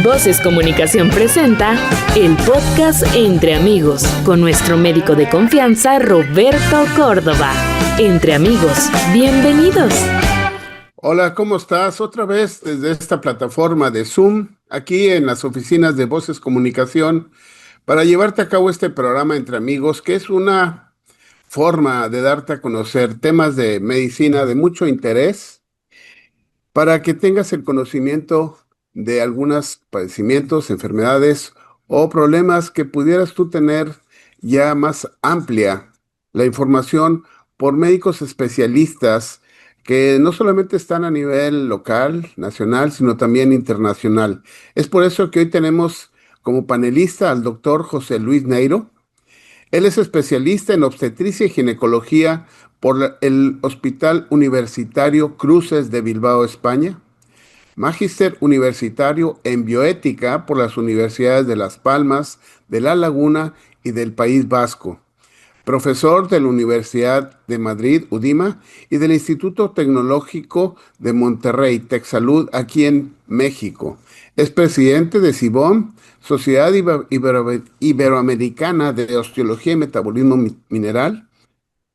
Voces Comunicación presenta el podcast Entre Amigos con nuestro médico de confianza Roberto Córdoba. Entre amigos, bienvenidos. Hola, ¿cómo estás? Otra vez desde esta plataforma de Zoom, aquí en las oficinas de Voces Comunicación, para llevarte a cabo este programa Entre Amigos, que es una forma de darte a conocer temas de medicina de mucho interés, para que tengas el conocimiento de algunos padecimientos, enfermedades o problemas que pudieras tú tener ya más amplia la información por médicos especialistas que no solamente están a nivel local, nacional, sino también internacional. Es por eso que hoy tenemos como panelista al doctor José Luis Neiro. Él es especialista en obstetricia y ginecología por el Hospital Universitario Cruces de Bilbao, España. Magíster universitario en bioética por las universidades de Las Palmas, de La Laguna y del País Vasco. Profesor de la Universidad de Madrid, UDIMA, y del Instituto Tecnológico de Monterrey, Texsalud, aquí en México. Es presidente de SIBOM, Sociedad Iberoamericana de Osteología y Metabolismo Mineral.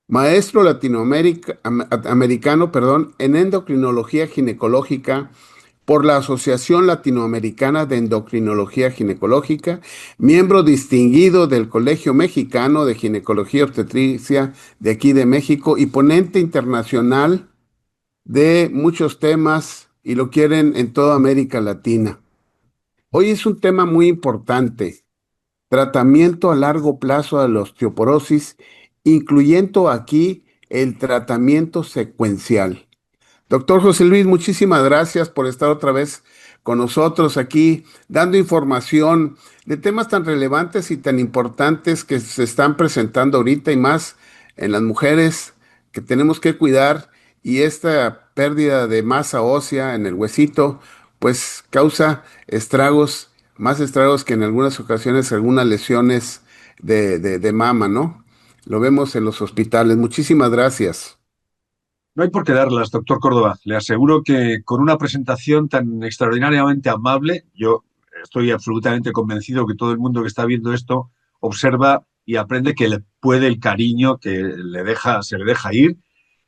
Maestro latinoamericano, en endocrinología ginecológica por la Asociación Latinoamericana de Endocrinología Ginecológica, miembro distinguido del Colegio Mexicano de Ginecología y Obstetricia de aquí de México y ponente internacional de muchos temas y lo quieren en toda América Latina. Hoy es un tema muy importante, tratamiento a largo plazo de la osteoporosis, incluyendo aquí el tratamiento secuencial. Doctor José Luis, muchísimas gracias por estar otra vez con nosotros aquí, dando información de temas tan relevantes y tan importantes que se están presentando ahorita y más en las mujeres que tenemos que cuidar, y esta pérdida de masa ósea en el huesito, pues causa estragos, más estragos que en algunas ocasiones algunas lesiones de mama, ¿no? Lo vemos en los hospitales. Muchísimas gracias. No hay por qué darlas, doctor Córdoba. Le aseguro que con una presentación tan extraordinariamente amable, yo estoy absolutamente convencido que todo el mundo que está viendo esto observa y aprende que le puede el cariño que se le deja ir.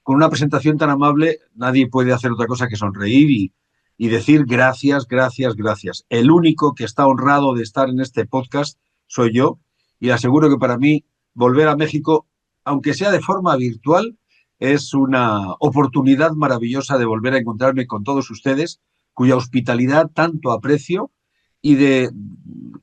Con una presentación tan amable, nadie puede hacer otra cosa que sonreír y decir gracias, gracias, gracias. El único que está honrado de estar en este podcast soy yo, y le aseguro que para mí volver a México, aunque sea de forma virtual, es una oportunidad maravillosa de volver a encontrarme con todos ustedes, cuya hospitalidad tanto aprecio, y de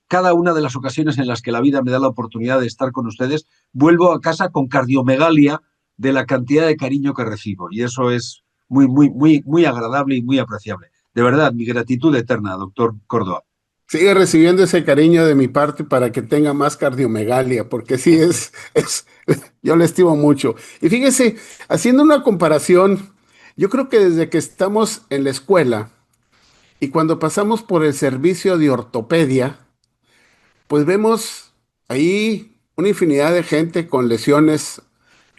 cada una de las ocasiones en las que la vida me da la oportunidad de estar con ustedes, vuelvo a casa con cardiomegalia de la cantidad de cariño que recibo. Y eso es muy, muy, muy, muy agradable y muy apreciable. De verdad, mi gratitud eterna, doctor Córdoba. Sigue recibiendo ese cariño de mi parte para que tenga más cardiomegalia, porque sí yo le estimo mucho. Y fíjese, haciendo una comparación, yo creo que desde que estamos en la escuela y cuando pasamos por el servicio de ortopedia, pues vemos ahí una infinidad de gente con lesiones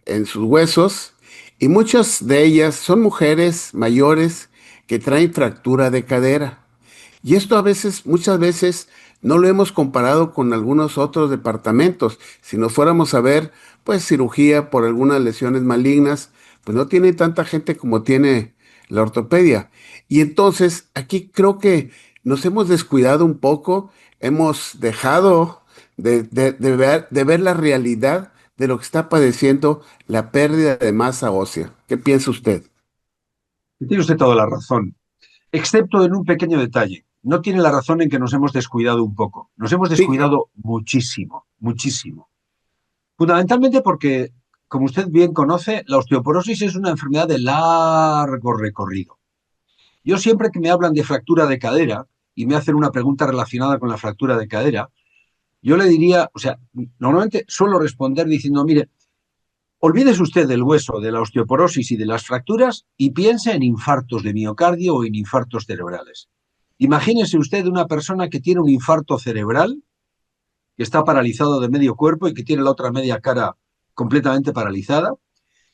en sus huesos, y muchas de ellas son mujeres mayores que traen fractura de cadera. Y esto muchas veces, no lo hemos comparado con algunos otros departamentos. Si nos fuéramos a ver, pues cirugía por algunas lesiones malignas, pues no tiene tanta gente como tiene la ortopedia. Y entonces aquí creo que nos hemos descuidado un poco, hemos dejado de ver la realidad de lo que está padeciendo la pérdida de masa ósea. ¿Qué piensa usted? Tiene usted toda la razón, excepto en un pequeño detalle. No tiene la razón en que nos hemos descuidado un poco. Nos hemos Sí, descuidado muchísimo, muchísimo. Fundamentalmente porque, como usted bien conoce, la osteoporosis es una enfermedad de largo recorrido. Yo siempre que me hablan de fractura de cadera y me hacen una pregunta relacionada con la fractura de cadera, yo le diría, o sea, normalmente suelo responder diciendo, mire, olvídese usted del hueso, de la osteoporosis y de las fracturas y piense en infartos de miocardio o en infartos cerebrales. Imagínese usted una persona que tiene un infarto cerebral, que está paralizado de medio cuerpo y que tiene la otra media cara completamente paralizada,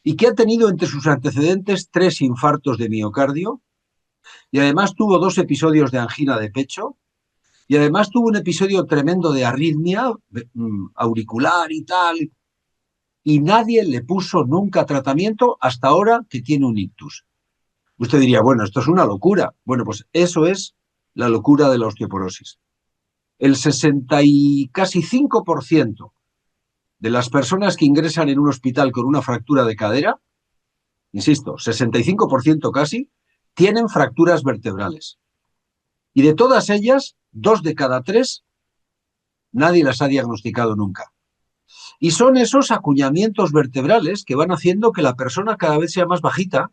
y que ha tenido entre sus antecedentes 3 infartos de miocardio, y además tuvo 2 episodios de angina de pecho, y además tuvo un episodio tremendo de arritmia auricular y tal, y nadie le puso nunca tratamiento hasta ahora que tiene un ictus. Usted diría, bueno, esto es una locura. Bueno, pues eso es la locura de la osteoporosis. El 60 y casi 5% de las personas que ingresan en un hospital con una fractura de cadera, insisto, 65% casi, tienen fracturas vertebrales. Y de todas ellas, 2 de cada 3, nadie las ha diagnosticado nunca. Y son esos acuñamientos vertebrales que van haciendo que la persona cada vez sea más bajita,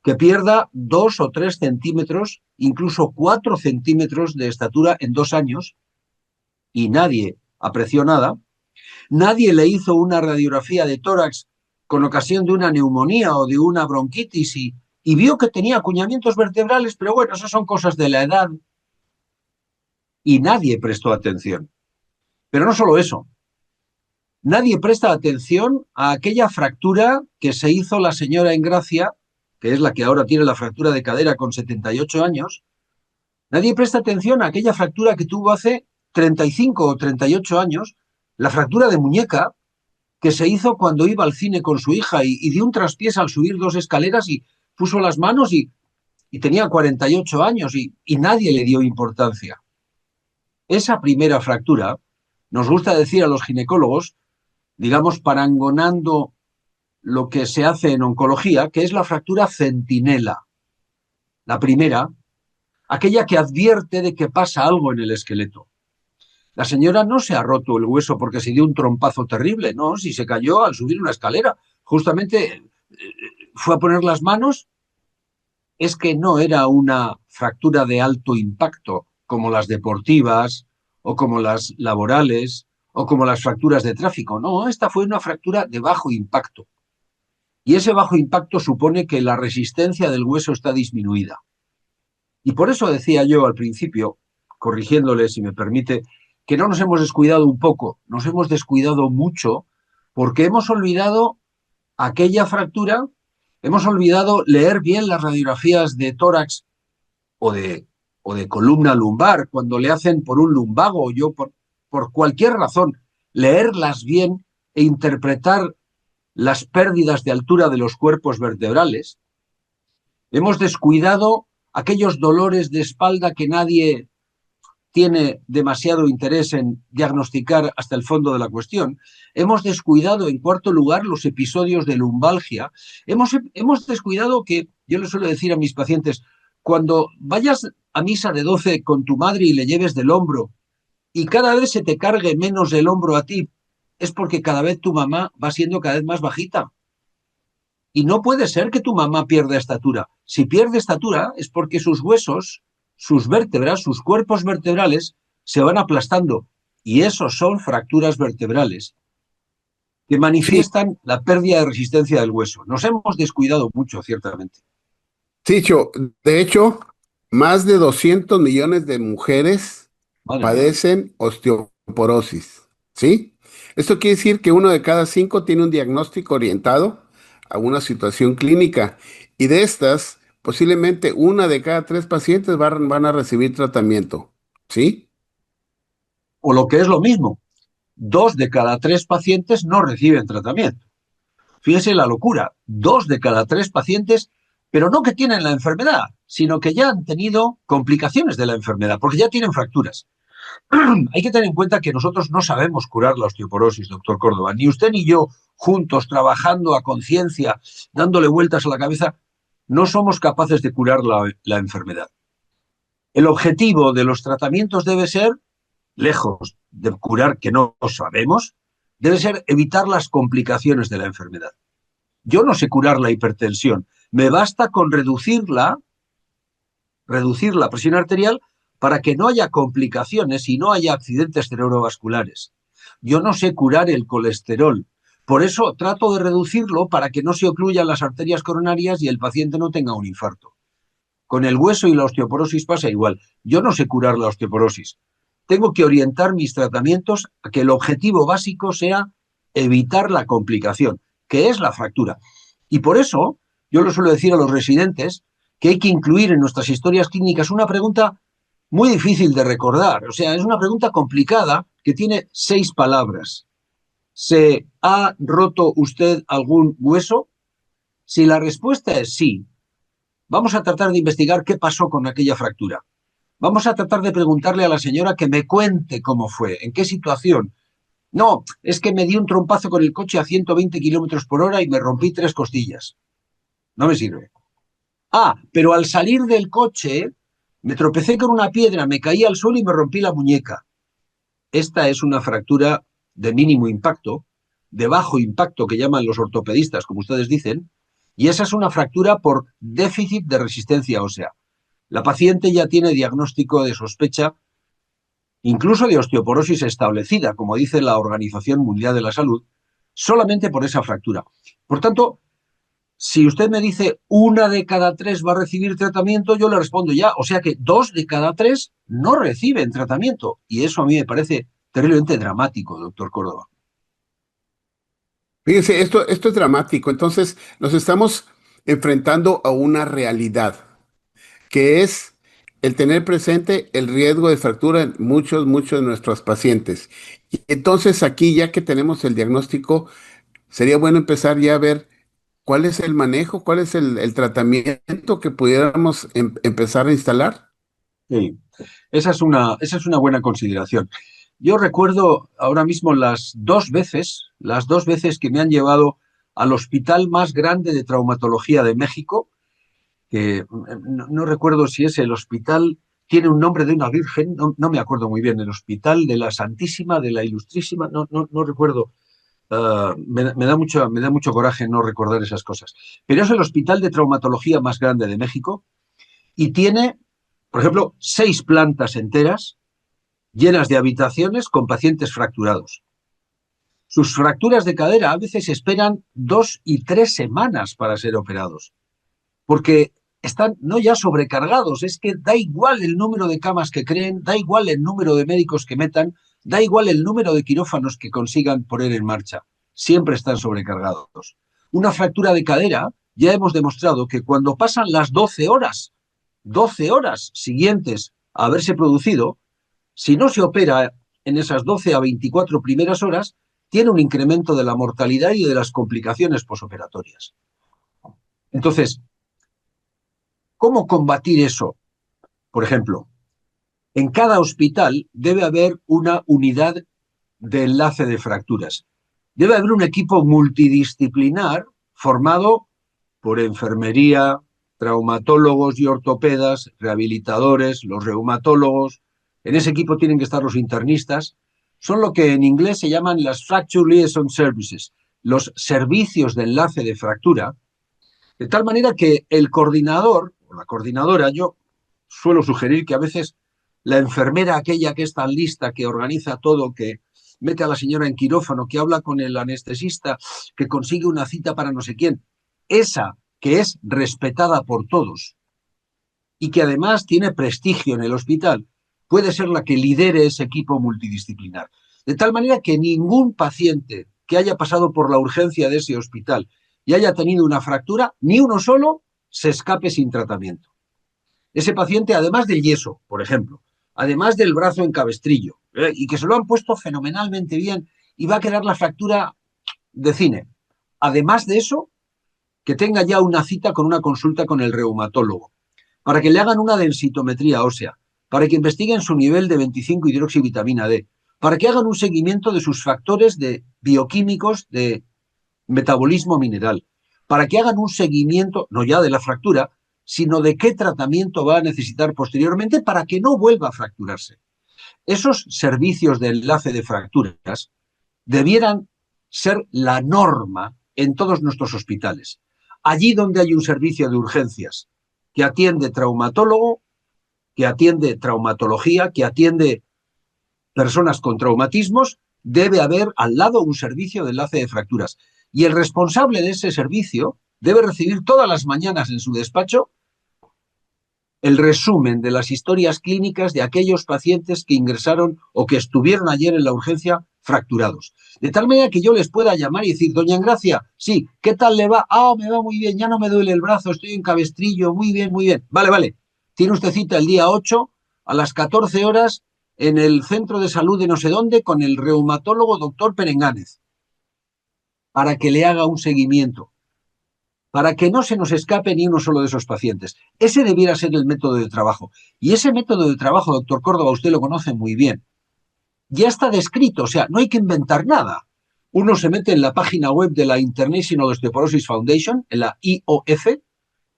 que pierda 2 o 3 centímetros, incluso 4 centímetros de estatura en 2 años, y nadie apreció nada. Nadie le hizo una radiografía de tórax con ocasión de una neumonía o de una bronquitis y vio que tenía acuñamientos vertebrales, pero bueno, esas son cosas de la edad. Y nadie prestó atención. Pero no solo eso. Nadie presta atención a aquella fractura que se hizo la señora Engracia, que es la que ahora tiene la fractura de cadera con 78 años. Nadie presta atención a aquella fractura que tuvo hace 35 o 38 años, la fractura de muñeca, que se hizo cuando iba al cine con su hija y dio un traspiés al subir 2 escaleras y puso las manos y tenía 48 años y nadie le dio importancia. Esa primera fractura, nos gusta decir a los ginecólogos, digamos parangonando lo que se hace en oncología, que es la fractura centinela. La primera, aquella que advierte de que pasa algo en el esqueleto. La señora no se ha roto el hueso porque se dio un trompazo terrible, no, si se cayó al subir una escalera. Justamente fue a poner las manos, es que no era una fractura de alto impacto como las deportivas o como las laborales o como las fracturas de tráfico. No, esta fue una fractura de bajo impacto. Y ese bajo impacto supone que la resistencia del hueso está disminuida. Y por eso decía yo al principio, corrigiéndole si me permite, que no nos hemos descuidado un poco, nos hemos descuidado mucho porque hemos olvidado aquella fractura, hemos olvidado leer bien las radiografías de tórax o de columna lumbar, cuando le hacen por un lumbago o yo por cualquier razón, leerlas bien e interpretar las pérdidas de altura de los cuerpos vertebrales. Hemos descuidado aquellos dolores de espalda que nadie tiene demasiado interés en diagnosticar hasta el fondo de la cuestión. Hemos descuidado, en cuarto lugar, los episodios de lumbalgia. Hemos descuidado que, yo le suelo decir a mis pacientes, cuando vayas a misa de 12 con tu madre y le lleves del hombro y cada vez se te cargue menos el hombro a ti, es porque cada vez tu mamá va siendo cada vez más bajita. Y no puede ser que tu mamá pierda estatura. Si pierde estatura es porque sus huesos, sus vértebras, sus cuerpos vertebrales se van aplastando. Y esos son fracturas vertebrales que manifiestan la pérdida de resistencia del hueso. Nos hemos descuidado mucho, ciertamente. Sí, de hecho, más de 200 millones de mujeres padecen osteoporosis, ¿sí? Esto quiere decir que 1 de cada 5 tiene un diagnóstico orientado a una situación clínica. Y de estas, posiblemente 1 de cada 3 pacientes van a recibir tratamiento, ¿sí? O lo que es lo mismo, 2 de cada 3 pacientes no reciben tratamiento. Fíjese la locura, 2 de cada 3 pacientes, pero no que tienen la enfermedad, sino que ya han tenido complicaciones de la enfermedad, porque ya tienen fracturas. Hay que tener en cuenta que nosotros no sabemos curar la osteoporosis, doctor Córdoba. Ni usted ni yo, juntos, trabajando a conciencia, dándole vueltas a la cabeza, no somos capaces de curar la enfermedad. El objetivo de los tratamientos debe ser, lejos de curar que no sabemos, debe ser evitar las complicaciones de la enfermedad. Yo no sé curar la hipertensión. Me basta con reducir la presión arterial para que no haya complicaciones y no haya accidentes cerebrovasculares. Yo no sé curar el colesterol. Por eso trato de reducirlo para que no se ocluyan las arterias coronarias y el paciente no tenga un infarto. Con el hueso y la osteoporosis pasa igual. Yo no sé curar la osteoporosis. Tengo que orientar mis tratamientos a que el objetivo básico sea evitar la complicación, que es la fractura. Y por eso yo le suelo decir a los residentes que hay que incluir en nuestras historias clínicas una pregunta muy difícil de recordar. O sea, es una pregunta complicada que tiene 6 palabras. ¿Se ha roto usted algún hueso? Si la respuesta es sí, vamos a tratar de investigar qué pasó con aquella fractura. Vamos a tratar de preguntarle a la señora que me cuente cómo fue, en qué situación. No, es que me di un trompazo con el coche a 120 kilómetros por hora y me rompí 3 costillas. No me sirve. Ah, pero al salir del coche me tropecé con una piedra, me caí al suelo y me rompí la muñeca. Esta es una fractura de mínimo impacto, de bajo impacto que llaman los ortopedistas, como ustedes dicen, y esa es una fractura por déficit de resistencia ósea. La paciente ya tiene diagnóstico de sospecha, incluso de osteoporosis establecida, como dice la Organización Mundial de la Salud, solamente por esa fractura. Por tanto, si usted me dice 1 de cada 3 va a recibir tratamiento, yo le respondo ya. O sea que 2 de cada 3 no reciben tratamiento. Y eso a mí me parece terriblemente dramático, doctor Córdoba. Fíjese, esto es dramático. Entonces, nos estamos enfrentando a una realidad, que es el tener presente el riesgo de fractura en muchos de nuestros pacientes. Y entonces aquí, ya que tenemos el diagnóstico, sería bueno empezar ya a ver cuál es el manejo, cuál es el tratamiento que pudiéramos empezar a instalar. Sí, esa es una buena consideración. Yo recuerdo ahora mismo las dos veces que me han llevado al hospital más grande de traumatología de México, que no recuerdo si es el hospital, tiene un nombre de una virgen, no me acuerdo muy bien, el Hospital de la Santísima, de la Ilustrísima, no recuerdo. Me da mucho coraje no recordar esas cosas. Pero es el hospital de traumatología más grande de México y tiene, por ejemplo, 6 plantas enteras llenas de habitaciones con pacientes fracturados. Sus fracturas de cadera a veces esperan 2 y 3 semanas para ser operados, porque están no ya sobrecargados, es que da igual el número de camas que creen, da igual el número de médicos que metan, da igual el número de quirófanos que consigan poner en marcha, siempre están sobrecargados. Una fractura de cadera, ya hemos demostrado que cuando pasan las 12 horas siguientes a haberse producido, si no se opera en esas 12 a 24 primeras horas, tiene un incremento de la mortalidad y de las complicaciones posoperatorias. Entonces, ¿cómo combatir eso? Por ejemplo, en cada hospital debe haber una unidad de enlace de fracturas. Debe haber un equipo multidisciplinar formado por enfermería, traumatólogos y ortopedas, rehabilitadores, los reumatólogos. En ese equipo tienen que estar los internistas. Son lo que en inglés se llaman las Fracture Liaison Services, los servicios de enlace de fractura, de tal manera que el coordinador o la coordinadora, yo suelo sugerir que a veces la enfermera aquella que es tan lista, que organiza todo, que mete a la señora en quirófano, que habla con el anestesista, que consigue una cita para no sé quién, esa que es respetada por todos y que además tiene prestigio en el hospital, puede ser la que lidere ese equipo multidisciplinar. De tal manera que ningún paciente que haya pasado por la urgencia de ese hospital y haya tenido una fractura, ni uno solo se escape sin tratamiento. Ese paciente, además del yeso, por ejemplo, además del brazo en cabestrillo, y que se lo han puesto fenomenalmente bien y va a quedar la fractura de cine. Además de eso, que tenga ya una cita con una consulta con el reumatólogo, para que le hagan una densitometría ósea, para que investiguen su nivel de 25-hidroxivitamina D, para que hagan un seguimiento de sus factores de bioquímicos de metabolismo mineral, para que hagan un seguimiento, no ya de la fractura, sino de qué tratamiento va a necesitar posteriormente para que no vuelva a fracturarse. Esos servicios de enlace de fracturas debieran ser la norma en todos nuestros hospitales. Allí donde hay un servicio de urgencias que atiende traumatólogo, que atiende traumatología, que atiende personas con traumatismos, debe haber al lado un servicio de enlace de fracturas. Y el responsable de ese servicio debe recibir todas las mañanas en su despacho el resumen de las historias clínicas de aquellos pacientes que ingresaron o que estuvieron ayer en la urgencia fracturados. De tal manera que yo les pueda llamar y decir, doña Engracia, sí, ¿qué tal le va? Ah, me va muy bien, ya no me duele el brazo, estoy en cabestrillo, muy bien, muy bien. Vale, tiene usted cita el día 8 a las 14 horas en el centro de salud de no sé dónde con el reumatólogo doctor Perengánez, para que le haga un seguimiento, para que no se nos escape ni uno solo de esos pacientes. Ese debiera ser el método de trabajo. Y ese método de trabajo, doctor Córdoba, usted lo conoce muy bien. Ya está descrito, o sea, no hay que inventar nada. Uno se mete en la página web de la International Osteoporosis Foundation, en la IOF,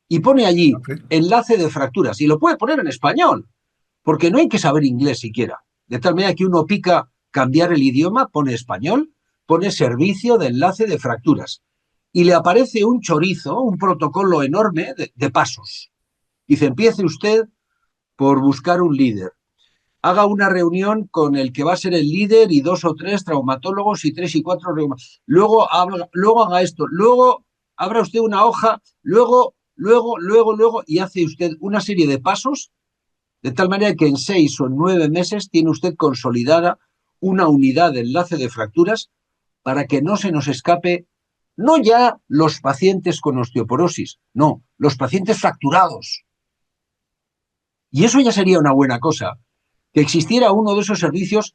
y pone allí enlace de fracturas. Y lo puede poner en español, porque no hay que saber inglés siquiera. De tal manera que uno pica cambiar el idioma, pone español, pone servicio de enlace de fracturas. Y le aparece un chorizo, un protocolo enorme de pasos. Dice, empiece usted por buscar un líder. Haga una reunión con el que va a ser el líder y 2 o 3 traumatólogos y 3 y 4 reumatólogos. Luego haga esto. Luego abra usted una hoja. Luego, y hace usted una serie de pasos de tal manera que en 6 o 9 meses tiene usted consolidada una unidad de enlace de fracturas para que no se nos escape, no ya los pacientes con osteoporosis, no, los pacientes fracturados. Y eso ya sería una buena cosa, que existiera uno de esos servicios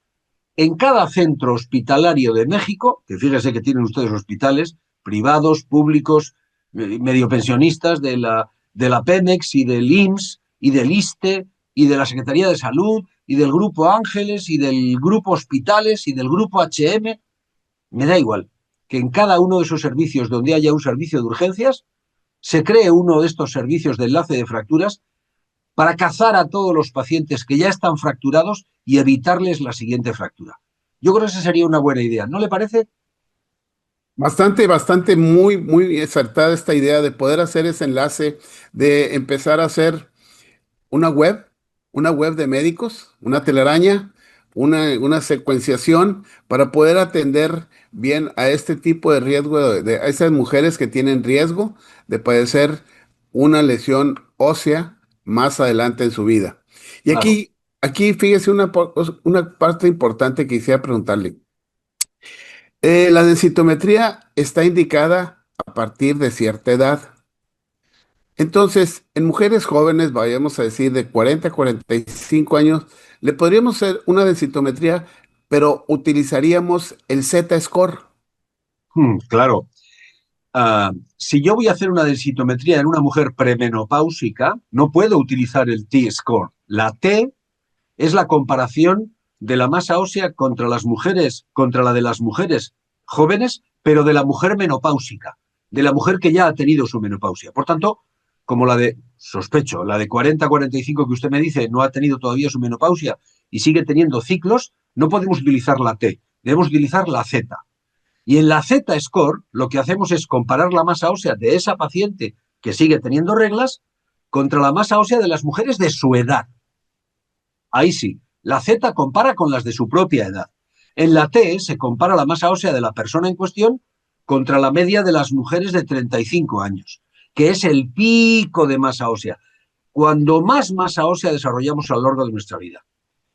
en cada centro hospitalario de México, que fíjese que tienen ustedes hospitales privados, públicos, medio pensionistas de la Pemex y del IMSS y del ISSSTE y de la Secretaría de Salud y del Grupo Ángeles y del Grupo Hospitales y del Grupo HM. Me da igual que en cada uno de esos servicios donde haya un servicio de urgencias se cree uno de estos servicios de enlace de fracturas para cazar a todos los pacientes que ya están fracturados y evitarles la siguiente fractura. Yo creo que esa sería una buena idea, ¿no le parece? Bastante, muy acertada esta idea de poder hacer ese enlace, de empezar a hacer una web, de médicos, una telaraña, una secuenciación para poder atender bien a este tipo de riesgo, a esas mujeres que tienen riesgo de padecer una lesión ósea más adelante en su vida. Y Claro. aquí fíjese una parte importante que quisiera preguntarle. La densitometría está indicada a partir de cierta edad. Entonces, en mujeres jóvenes, vayamos a decir de 40 a 45 años, le podríamos hacer una densitometría, pero utilizaríamos el Z-score. Claro. Si yo voy a hacer una densitometría en una mujer premenopáusica, no puedo utilizar el T-score. La T es la comparación de la masa ósea contra las mujeres, contra la de las mujeres jóvenes, pero de la mujer menopáusica, de la mujer que ya ha tenido su menopausia. Por tanto, como sospecho, la de 40 a 45 que usted me dice no ha tenido todavía su menopausia y sigue teniendo ciclos, no podemos utilizar la T, debemos utilizar la Z. Y en la Z-score lo que hacemos es comparar la masa ósea de esa paciente que sigue teniendo reglas contra la masa ósea de las mujeres de su edad. Ahí sí, la Z compara con las de su propia edad. En la T se compara la masa ósea de la persona en cuestión contra la media de las mujeres de 35 años, que es el pico de masa ósea. Cuando más masa ósea desarrollamos a lo largo de nuestra vida.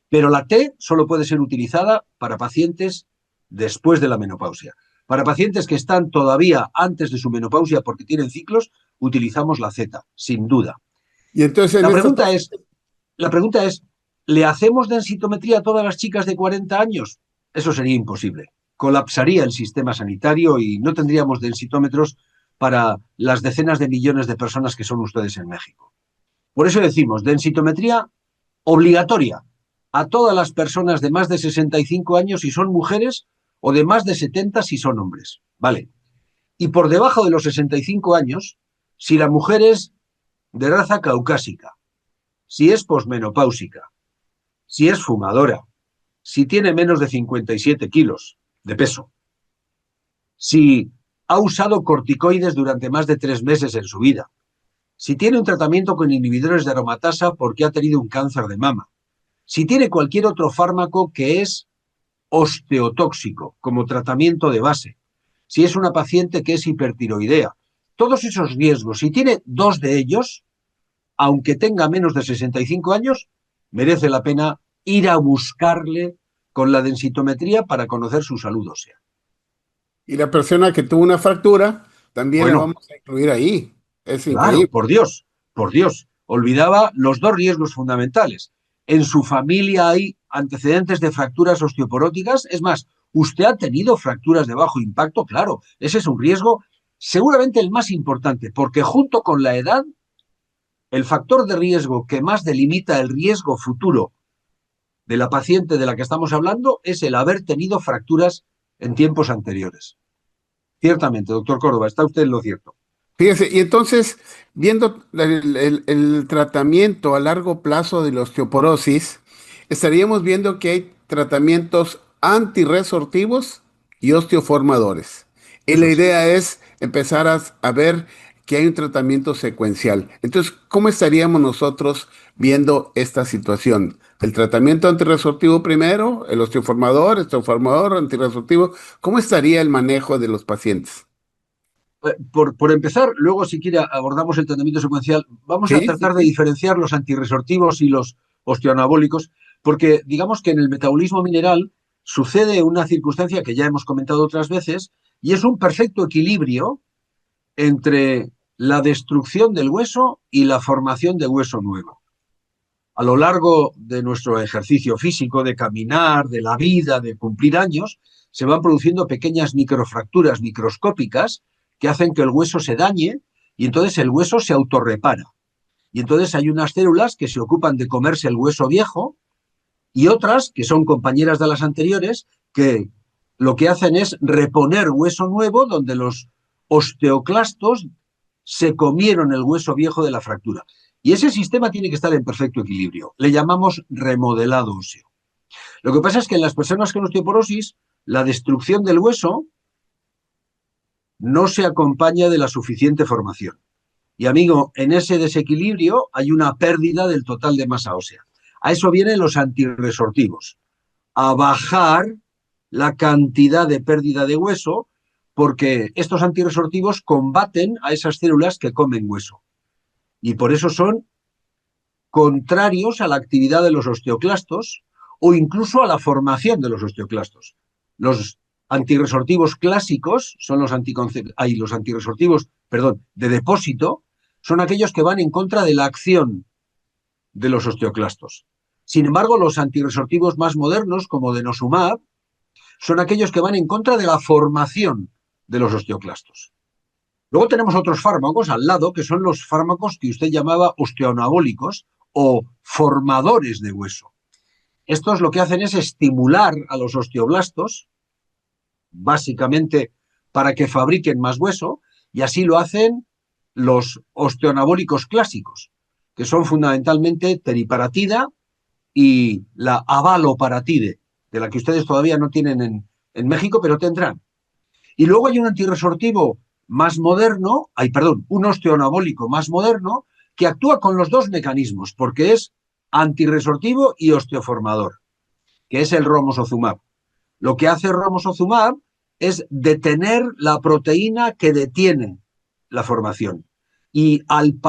Pero la T solo puede ser utilizada para pacientes después de la menopausia. Para pacientes que están todavía antes de su menopausia porque tienen ciclos, utilizamos la Z, sin duda. Y entonces La pregunta es, ¿le hacemos densitometría a todas las chicas de 40 años? Eso sería imposible. Colapsaría el sistema sanitario y no tendríamos densitómetros para las decenas de millones de personas que son ustedes en México. Por eso decimos, densitometría obligatoria a todas las personas de más de 65 años si son mujeres o de más de 70 si son hombres. Vale. Y por debajo de los 65 años, si la mujer es de raza caucásica, si es posmenopáusica, si es fumadora, si tiene menos de 57 kilos de peso, si ha usado corticoides durante más de 3 meses en su vida, si tiene un tratamiento con inhibidores de aromatasa porque ha tenido un cáncer de mama, si tiene cualquier otro fármaco que es osteotóxico como tratamiento de base, si es una paciente que es hipertiroidea, todos esos riesgos, si tiene 2 de ellos, aunque tenga menos de 65 años, merece la pena ir a buscarle con la densitometría para conocer su salud ósea. Y la persona que tuvo una fractura, también la vamos a incluir ahí. Es claro, increíble. por Dios, olvidaba los 2 riesgos fundamentales. ¿En su familia hay antecedentes de fracturas osteoporóticas? Es más, ¿usted ha tenido fracturas de bajo impacto? Claro, ese es un riesgo seguramente el más importante, porque junto con la edad, el factor de riesgo que más delimita el riesgo futuro de la paciente de la que estamos hablando es el haber tenido fracturas en tiempos anteriores. Ciertamente, doctor Córdoba, está usted en lo cierto. Fíjese, y entonces, viendo el tratamiento a largo plazo de la osteoporosis, estaríamos viendo que hay tratamientos antirresortivos y osteoformadores. Y Eso la es. idea es empezar a ver que hay un tratamiento secuencial. Entonces, ¿cómo estaríamos nosotros viendo esta situación? El tratamiento antirresortivo primero, el osteoformador, antirresortivo. ¿Cómo estaría el manejo de los pacientes? Por empezar, luego si quiere abordamos el tratamiento secuencial. Vamos a Sí, sí, tratar de sí. diferenciar los antirresortivos y los osteoanabólicos, porque digamos que en el metabolismo mineral sucede una circunstancia que ya hemos comentado otras veces, y es un perfecto equilibrio entre la destrucción del hueso y la formación de hueso nuevo. A lo largo de nuestro ejercicio físico, de caminar, de la vida, de cumplir años, se van produciendo pequeñas microfracturas microscópicas que hacen que el hueso se dañe y entonces el hueso se autorrepara. Y entonces hay unas células que se ocupan de comerse el hueso viejo y otras, que son compañeras de las anteriores, que lo que hacen es reponer hueso nuevo donde los osteoclastos se comieron el hueso viejo de la fractura. Y ese sistema tiene que estar en perfecto equilibrio. Le llamamos remodelado óseo. Lo que pasa es que en las personas con osteoporosis, la destrucción del hueso no se acompaña de la suficiente formación. Y amigo, en ese desequilibrio hay una pérdida del total de masa ósea. A eso vienen los antirresortivos, a bajar la cantidad de pérdida de hueso, porque estos antirresortivos combaten a esas células que comen hueso. Y por eso son contrarios a la actividad de los osteoclastos o incluso a la formación de los osteoclastos. Los antirresortivos clásicos son los antirresortivos, de depósito, son aquellos que van en contra de la acción de los osteoclastos. Sin embargo, los antirresortivos más modernos, como denosumab, son aquellos que van en contra de la formación de los osteoclastos. Luego tenemos otros fármacos al lado, que son los fármacos que usted llamaba osteoanabólicos o formadores de hueso. Estos lo que hacen es estimular a los osteoblastos, básicamente para que fabriquen más hueso, y así lo hacen los osteoanabólicos clásicos, que son fundamentalmente teriparatida y la abaloparatide, de la que ustedes todavía no tienen en México, pero tendrán. Y luego hay un antirresortivo más moderno, un osteoanabólico más moderno, que actúa con los dos mecanismos, porque es antirresortivo y osteoformador, que es el romosozumab. Lo que hace romosozumab es detener la proteína que detiene la formación. Y al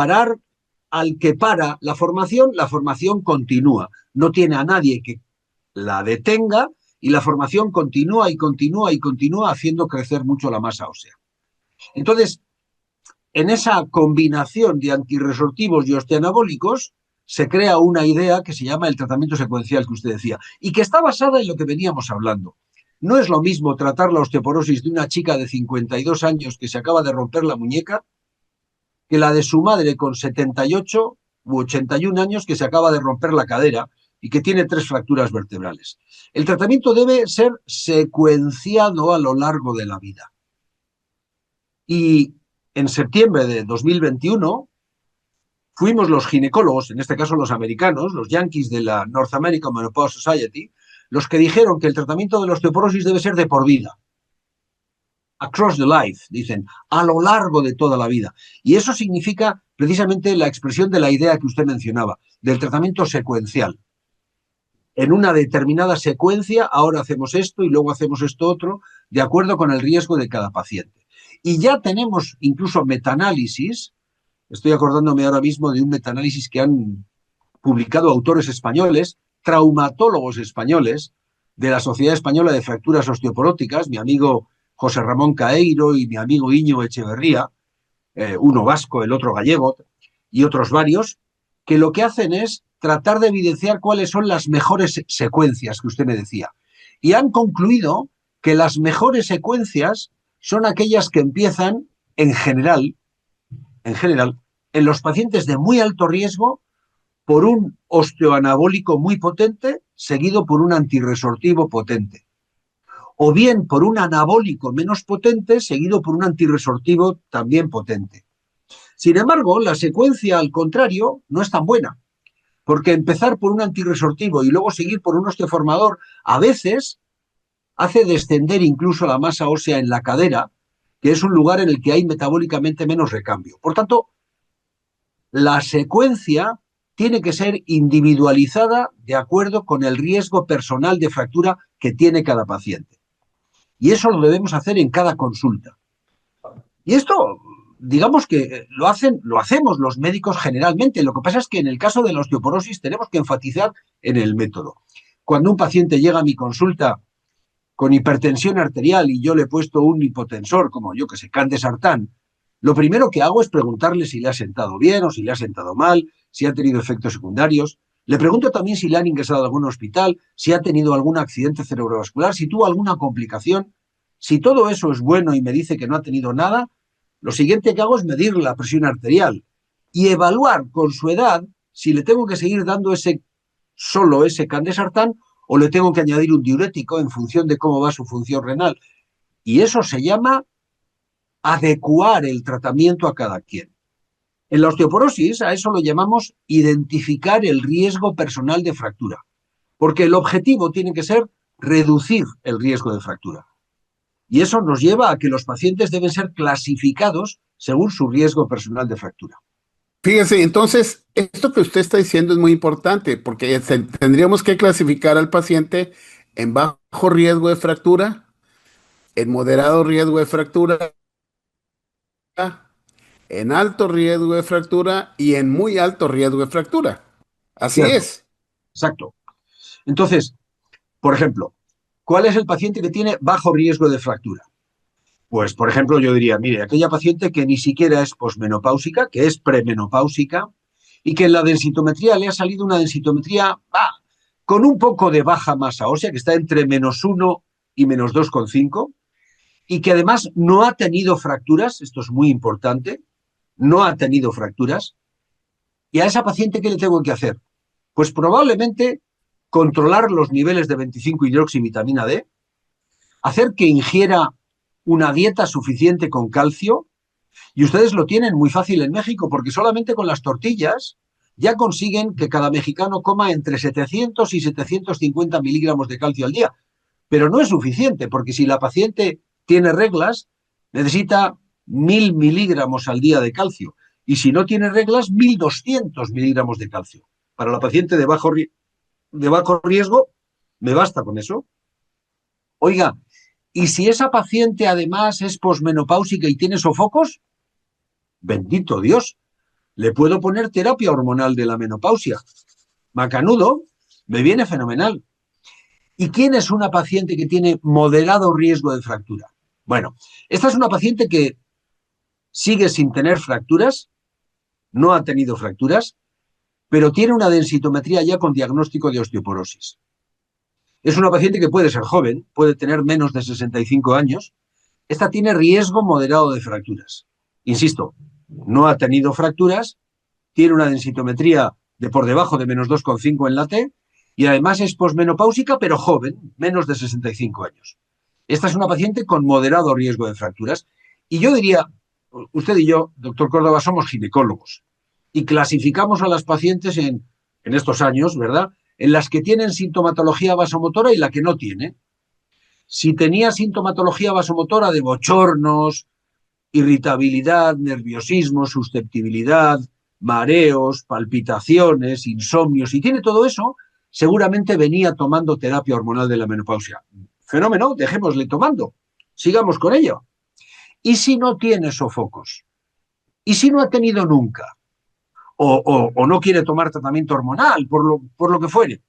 que para la formación continúa. No tiene a nadie que la detenga y la formación continúa y continúa y continúa haciendo crecer mucho la masa ósea. Entonces, en esa combinación de antirresortivos y osteoanabólicos se crea una idea que se llama el tratamiento secuencial que usted decía y que está basada en lo que veníamos hablando. No es lo mismo tratar la osteoporosis de una chica de 52 años que se acaba de romper la muñeca que la de su madre con 78 u 81 años que se acaba de romper la cadera y que tiene 3 fracturas vertebrales. El tratamiento debe ser secuenciado a lo largo de la vida. Y en septiembre de 2021 fuimos los ginecólogos, en este caso los americanos, los yanquis de la North American Menopause Society, los que dijeron que el tratamiento de la osteoporosis debe ser de por vida. Across the life, dicen, a lo largo de toda la vida. Y eso significa precisamente la expresión de la idea que usted mencionaba, del tratamiento secuencial. En una determinada secuencia, ahora hacemos esto y luego hacemos esto otro, de acuerdo con el riesgo de cada paciente. Y ya tenemos incluso metaanálisis, estoy acordándome ahora mismo de un metaanálisis que han publicado autores españoles, traumatólogos españoles, de la Sociedad Española de Fracturas Osteoporóticas, mi amigo José Ramón Caeiro y mi amigo Íñigo Echeverría, uno vasco, el otro gallego, y otros varios, que lo que hacen es tratar de evidenciar cuáles son las mejores secuencias que usted me decía. Y han concluido que las mejores secuencias son aquellas que empiezan, en general, en los pacientes de muy alto riesgo, por un osteoanabólico muy potente, seguido por un antirresortivo potente. O bien por un anabólico menos potente, seguido por un antirresortivo también potente. Sin embargo, la secuencia, al contrario, no es tan buena, porque empezar por un antirresortivo y luego seguir por un osteoformador a veces hace descender incluso la masa ósea en la cadera, que es un lugar en el que hay metabólicamente menos recambio. Por tanto, la secuencia tiene que ser individualizada de acuerdo con el riesgo personal de fractura que tiene cada paciente. Y eso lo debemos hacer en cada consulta. Y esto, digamos que lo hacemos los médicos generalmente. Lo que pasa es que en el caso de la osteoporosis tenemos que enfatizar en el método. Cuando un paciente llega a mi consulta con hipertensión arterial y yo le he puesto un hipotensor, como yo que sé, candesartán, lo primero que hago es preguntarle si le ha sentado bien o si le ha sentado mal, si ha tenido efectos secundarios. Le pregunto también si le han ingresado a algún hospital, si ha tenido algún accidente cerebrovascular, si tuvo alguna complicación. Si todo eso es bueno y me dice que no ha tenido nada, lo siguiente que hago es medir la presión arterial y evaluar con su edad si le tengo que seguir dando solo ese candesartán o le tengo que añadir un diurético en función de cómo va su función renal. Y eso se llama adecuar el tratamiento a cada quien. En la osteoporosis a eso lo llamamos identificar el riesgo personal de fractura, porque el objetivo tiene que ser reducir el riesgo de fractura. Y eso nos lleva a que los pacientes deben ser clasificados según su riesgo personal de fractura. Fíjese, entonces, esto que usted está diciendo es muy importante, porque tendríamos que clasificar al paciente en bajo riesgo de fractura, en moderado riesgo de fractura, en alto riesgo de fractura y en muy alto riesgo de fractura. Así Cierto. es. Exacto. Entonces, por ejemplo, ¿cuál es el paciente que tiene bajo riesgo de fractura? Pues, por ejemplo, yo diría, mire, aquella paciente que ni siquiera es posmenopáusica, que es premenopáusica, y que en la densitometría le ha salido una densitometría con un poco de baja masa ósea, que está entre -1 y -2,5, y que además no ha tenido fracturas, esto es muy importante, no ha tenido fracturas. ¿Y a esa paciente qué le tengo que hacer? Pues probablemente controlar los niveles de 25-hidroxivitamina D, hacer que ingiera una dieta suficiente con calcio, y ustedes lo tienen muy fácil en México, porque solamente con las tortillas ya consiguen que cada mexicano coma entre 700 y 750 miligramos de calcio al día. Pero no es suficiente, porque si la paciente tiene reglas, necesita 1000 miligramos al día de calcio. Y si no tiene reglas, 1200 miligramos de calcio. Para la paciente de bajo riesgo, me basta con eso. Oiga, ¿y si esa paciente además es posmenopáusica y tiene sofocos? Bendito Dios, le puedo poner terapia hormonal de la menopausia. Macanudo, me viene fenomenal. ¿Y quién es una paciente que tiene moderado riesgo de fractura? Bueno, esta es una paciente que sigue sin tener fracturas, no ha tenido fracturas, pero tiene una densitometría ya con diagnóstico de osteoporosis. Es una paciente que puede ser joven, puede tener menos de 65 años. Esta tiene riesgo moderado de fracturas. Insisto, no ha tenido fracturas, tiene una densitometría de por debajo de -2,5 en la T y además es posmenopáusica, pero joven, menos de 65 años. Esta es una paciente con moderado riesgo de fracturas. Y yo diría, usted y yo, doctor Córdoba, somos ginecólogos y clasificamos a las pacientes en estos años, ¿verdad?, en las que tienen sintomatología vasomotora y la que no tiene. Si tenía sintomatología vasomotora de bochornos, irritabilidad, nerviosismo, susceptibilidad, mareos, palpitaciones, insomnios, si tiene todo eso, seguramente venía tomando terapia hormonal de la menopausia. Fenómeno, dejémosle tomando, sigamos con ello. ¿Y si no tiene sofocos? ¿Y si no ha tenido nunca? O no quiere tomar tratamiento hormonal, por lo que fuere.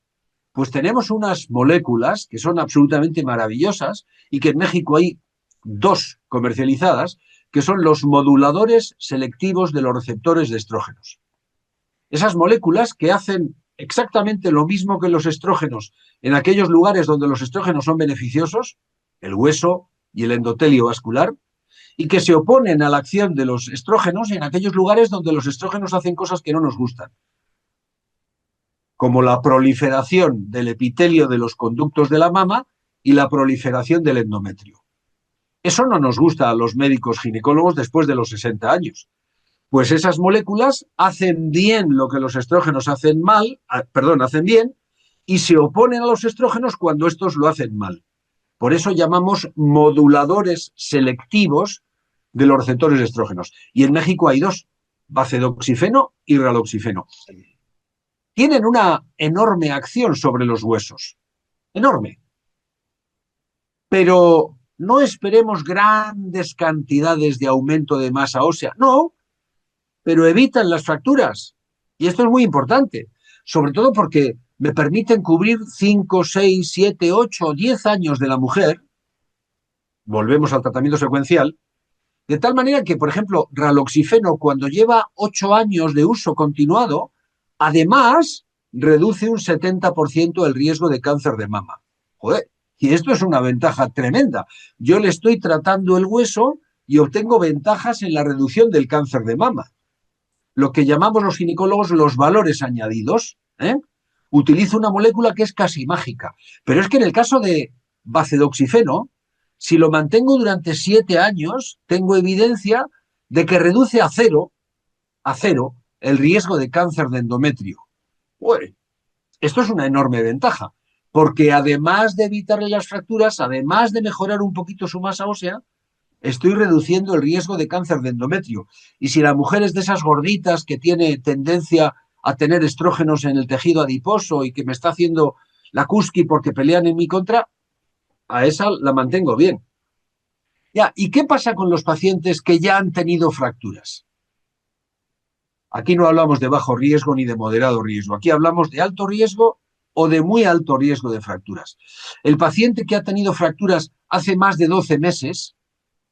Pues tenemos unas moléculas que son absolutamente maravillosas y que en México hay 2 comercializadas, que son los moduladores selectivos de los receptores de estrógenos. Esas moléculas que hacen exactamente lo mismo que los estrógenos en aquellos lugares donde los estrógenos son beneficiosos, el hueso y el endotelio vascular, y que se oponen a la acción de los estrógenos en aquellos lugares donde los estrógenos hacen cosas que no nos gustan, como la proliferación del epitelio de los conductos de la mama y la proliferación del endometrio. Eso no nos gusta a los médicos ginecólogos después de los 60 años. Pues esas moléculas hacen bien lo que los estrógenos hacen bien, y se oponen a los estrógenos cuando estos lo hacen mal. Por eso llamamos moduladores selectivos de los receptores de estrógenos. Y en México hay dos, bacedoxifeno y raloxifeno. Tienen una enorme acción sobre los huesos, enorme. Pero no esperemos grandes cantidades de aumento de masa ósea, no, pero evitan las fracturas. Y esto es muy importante, sobre todo porque me permiten cubrir 5, 6, 7, 8, 10 años de la mujer, volvemos al tratamiento secuencial, de tal manera que, por ejemplo, raloxifeno, cuando lleva 8 años de uso continuado, además reduce un 70% el riesgo de cáncer de mama. Joder, y esto es una ventaja tremenda. Yo le estoy tratando el hueso y obtengo ventajas en la reducción del cáncer de mama. Lo que llamamos los ginecólogos los valores añadidos, Utilizo una molécula que es casi mágica. Pero es que en el caso de bacedoxifeno, si lo mantengo durante 7 años, tengo evidencia de que reduce a cero el riesgo de cáncer de endometrio. Uy, esto es una enorme ventaja, porque además de evitarle las fracturas, además de mejorar un poquito su masa ósea, estoy reduciendo el riesgo de cáncer de endometrio. Y si la mujer es de esas gorditas que tiene tendencia a tener estrógenos en el tejido adiposo y que me está haciendo la cusqui porque pelean en mi contra, a esa la mantengo bien. Ya, ¿y qué pasa con los pacientes que ya han tenido fracturas? Aquí no hablamos de bajo riesgo ni de moderado riesgo. Aquí hablamos de alto riesgo o de muy alto riesgo de fracturas. El paciente que ha tenido fracturas hace más de 12 meses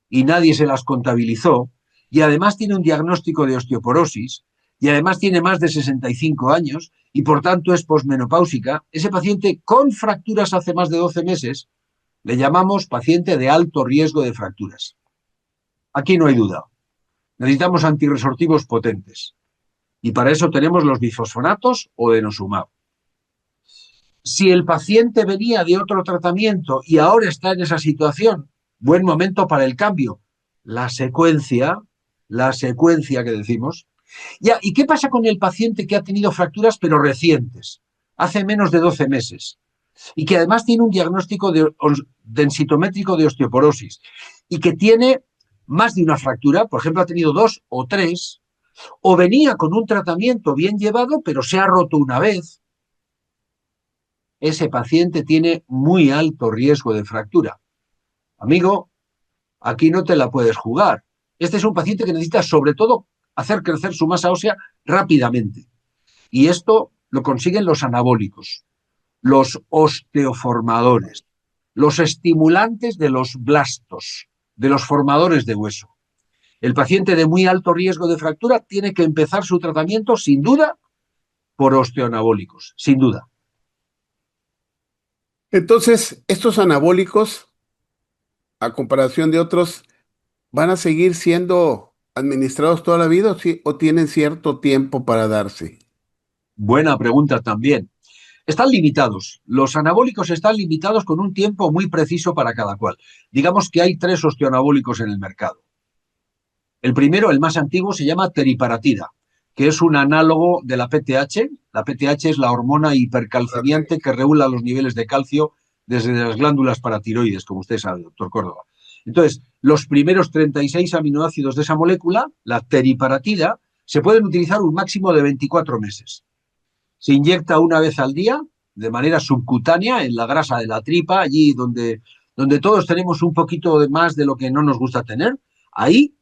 y nadie se las contabilizó, y además tiene un diagnóstico de osteoporosis, y además tiene más de 65 años, y por tanto es posmenopáusica, ese paciente con fracturas hace más de 12 meses, le llamamos paciente de alto riesgo de fracturas. Aquí no hay duda. Necesitamos antirresortivos potentes. Y para eso tenemos los bifosfonatos o denosumab. Si el paciente venía de otro tratamiento y ahora está en esa situación, buen momento para el cambio. La secuencia que decimos. Ya, ¿y qué pasa con el paciente que ha tenido fracturas pero recientes, hace menos de 12 meses, y que además tiene un diagnóstico densitométrico de osteoporosis y que tiene más de una fractura, por ejemplo, ha tenido 2 o 3, o venía con un tratamiento bien llevado pero se ha roto una vez? Ese paciente tiene muy alto riesgo de fractura. Amigo, aquí no te la puedes jugar. Este es un paciente que necesita sobre todo hacer crecer su masa ósea rápidamente. Y esto lo consiguen los anabólicos, los osteoformadores, los estimulantes de los blastos, de los formadores de hueso. El paciente de muy alto riesgo de fractura tiene que empezar su tratamiento, sin duda, por osteoanabólicos, sin duda. Entonces, estos anabólicos, a comparación de otros, ¿van a seguir siendo administrados toda la vida o tienen cierto tiempo para darse? Buena pregunta también. Están limitados. Los anabólicos están limitados con un tiempo muy preciso para cada cual. Digamos que hay 3 osteoanabólicos en el mercado. El primero, el más antiguo, se llama teriparatida, que es un análogo de la PTH. La PTH es la hormona hipercalcemiante que regula los niveles de calcio desde las glándulas paratiroides, como usted sabe, doctor Córdoba. Entonces, los primeros 36 aminoácidos de esa molécula, la teriparatida, se pueden utilizar un máximo de 24 meses. Se inyecta una vez al día, de manera subcutánea, en la grasa de la tripa, allí donde todos tenemos un poquito más de lo que no nos gusta tener. Ahí,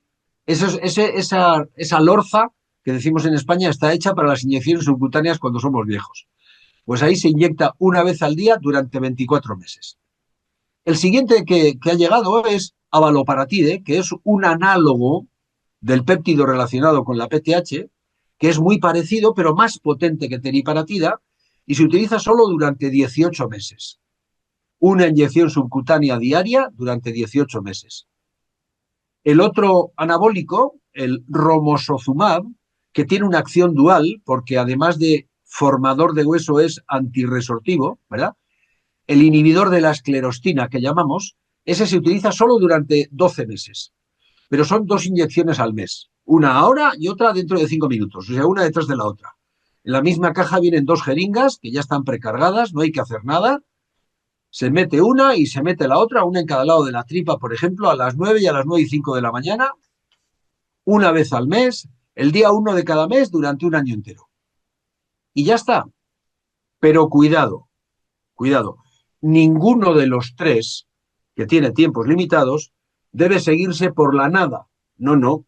esa lorza que decimos en España está hecha para las inyecciones subcutáneas cuando somos viejos. Pues ahí se inyecta una vez al día durante 24 meses. El siguiente que ha llegado es abaloparatide, que es un análogo del péptido relacionado con la PTH, que es muy parecido, pero más potente que teriparatida, y se utiliza solo durante 18 meses. Una inyección subcutánea diaria durante 18 meses. El otro anabólico, el romosozumab, que tiene una acción dual, porque además de formador de hueso es antirresortivo, ¿verdad? El inhibidor de la esclerostina, que llamamos, ese se utiliza solo durante 12 meses. Pero son 2 inyecciones al mes. Una ahora y otra dentro de 5 minutos. O sea, una detrás de la otra. En la misma caja vienen 2 jeringas que ya están precargadas, no hay que hacer nada. Se mete una y se mete la otra, una en cada lado de la tripa, por ejemplo, a las 9 y a las 9:05 de la mañana, una vez al mes, el día 1 de cada mes durante un año entero. Y ya está. Pero cuidado, cuidado. Ninguno de los 3, que tiene tiempos limitados, debe seguirse por la nada. No, no.